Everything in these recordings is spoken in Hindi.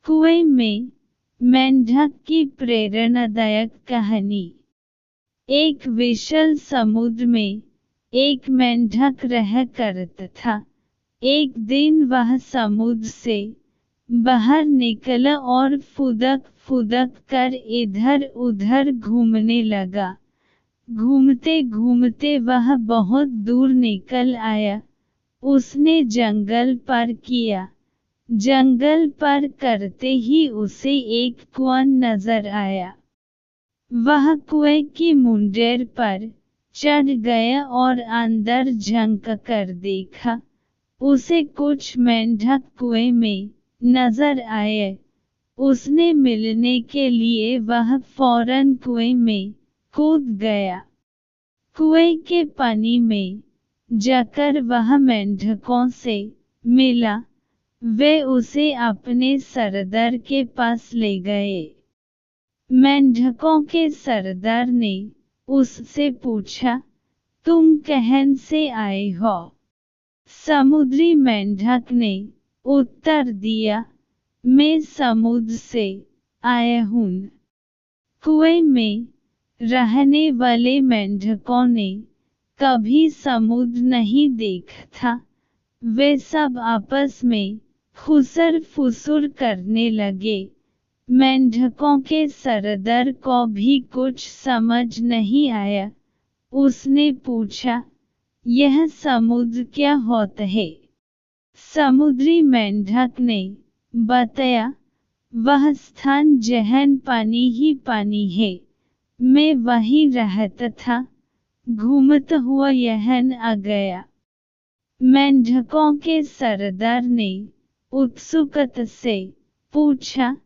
कुएं में मेंढक की प्रेरणादायक कहानी। एक विशाल समुद्र में एक मेंढक रहा करता था। एक दिन वह समुद्र से बाहर निकला और फुदक फुदक कर इधर उधर घूमने लगा। घूमते घूमते वह बहुत दूर निकल आया। उसने जंगल पार किया। जंगल पार करते ही उसे एक कुआं नजर आया। वह कुएं की मुंडेर पर चढ़ गया और अंदर झांक कर देखा। उसे कुछ मेंढक कुएं में नजर आए। उसने मिलने के लिए वह फौरन कुएं में कूद गया। कुएं के पानी में जाकर वह मेंढकों से मिला। वे उसे अपने सरदार के पास ले गए। मेंढकों के सरदार ने उससे पूछा, तुम कहाँ से आए हो? समुद्री मेंढक ने उत्तर दिया, मैं समुद्र से आया हूँ। कुएं में रहने वाले मेंढकों ने कभी समुद्र नहीं देखा था। वे सब आपस में खुसर फुसुर करने लगे। मेंढकों के सरदार को भी कुछ समझ नहीं आया। उसने पूछा, यह समुद्र क्या होता है? समुद्री मेंढक ने बताया, वह स्थान जहाँ पानी ही पानी है। मैं वहीं रहता था, घूमता हुआ यहाँ आ गया। मेंढकों के सरदार ने उत्सुकता से पूछा,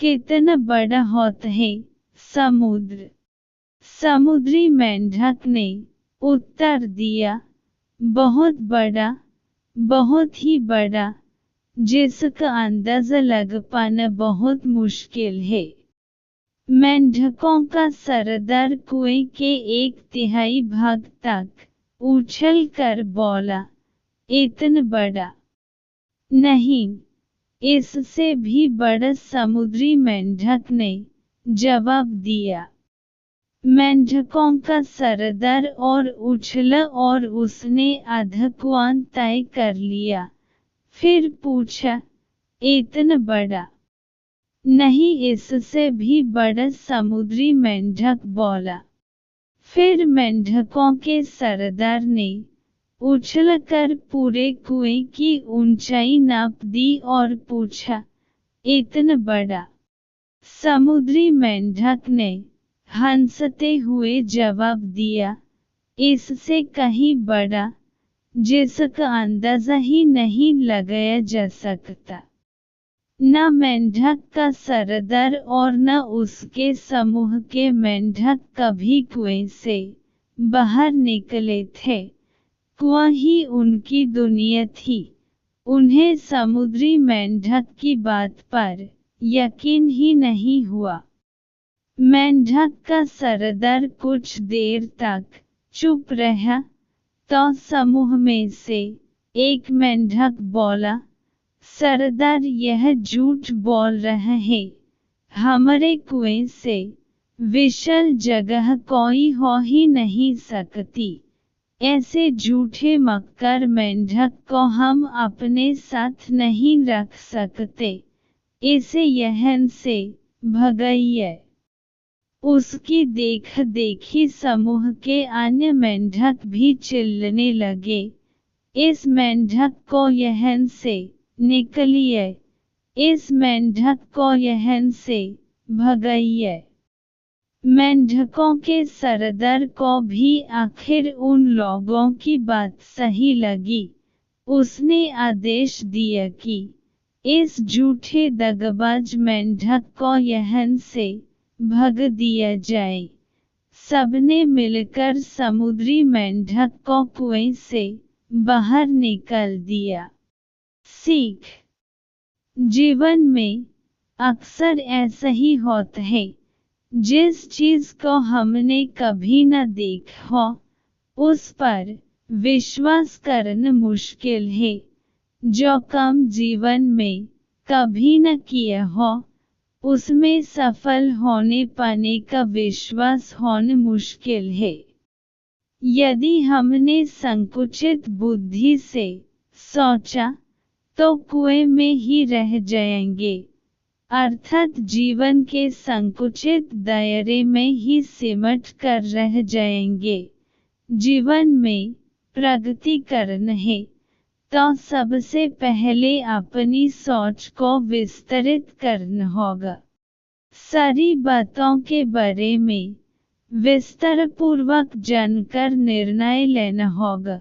कितना बड़ा होता है समुद्र? समुद्री मेंढक ने उत्तर दिया, बहुत बड़ा, बहुत ही बड़ा, जिसका अंदाजा लगा पाना बहुत मुश्किल है। मेंढकों का सरदार कुएं के 1/3 भाग तक उछल कर बोला, इतना बड़ा नहीं, इससे भी बड़ा। समुद्री मेंढक ने जवाब दिया। मेंढकों का सरदार और उछला और उसने आधा कुआं तय कर लिया। फिर पूछा, इतना बड़ा नहीं, इससे भी बड़ा। समुद्री मेंढक बोला। फिर मेंढकों के सरदार ने उछलकर पूरे कुएं की ऊंचाई नाप दी और पूछा, इतना बड़ा? समुद्री मेंढक ने हंसते हुए जवाब दिया, इससे कहीं बड़ा, जिसका अंदाजा ही नहीं लगाया जा सकता। न मेंढक का सरदार और न उसके समूह के मेंढक कभी कुएं से बाहर निकले थे। कुआं ही उनकी दुनिया थी। उन्हें समुद्री मेंढक की बात पर यकीन ही नहीं हुआ। मेंढक का सरदार कुछ देर तक चुप रहा, तो समूह में से एक मेंढक बोला, सरदार यह झूठ बोल रहा है। हमारे कुएं से विशाल जगह कोई हो ही नहीं सकती। ऐसे झूठे मक्कार मेंढक को हम अपने साथ नहीं रख सकते। इसे यहाँ से भगाइए। उसकी देख देखी समूह के अन्य मेंढक भी चिल्लाने लगे, इस मेंढक को यहाँ से निकलिए, इस मेंढक को यहाँ से भगाइए। मेंढकों के सरदार को भी आखिर उन लोगों की बात सही लगी। उसने आदेश दिया कि इस झूठे दगाबाज मेंढक को यहाँ से भगा दिया जाए। सबने मिलकर समुद्री मेंढक को कुएं से बाहर निकाल दिया। सीख, जीवन में अक्सर ऐसा ही होता है। जिस चीज को हमने कभी न देखा हो, उस पर विश्वास करना मुश्किल है। जो काम जीवन में कभी न किया हो, उसमें सफल होने पाने का विश्वास होना मुश्किल है। यदि हमने संकुचित बुद्धि से सोचा तो कुएं में ही रह जाएंगे, अर्थात जीवन के संकुचित दायरे में ही सिमट कर रह जाएंगे। जीवन में प्रगति करना है तो सबसे पहले अपनी सोच को विस्तृत करना होगा। सारी बातों के बारे में विस्तारपूर्वक जानकर निर्णय लेना होगा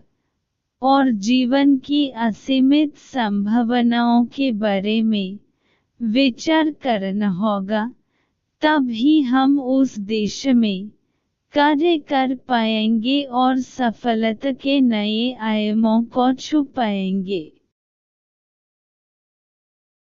और जीवन की असीमित संभावनाओं के बारे में विचार करना होगा। तब ही हम उस दिशा में कार्य कर पाएंगे और सफलता के नए आयामों को छू पाएंगे।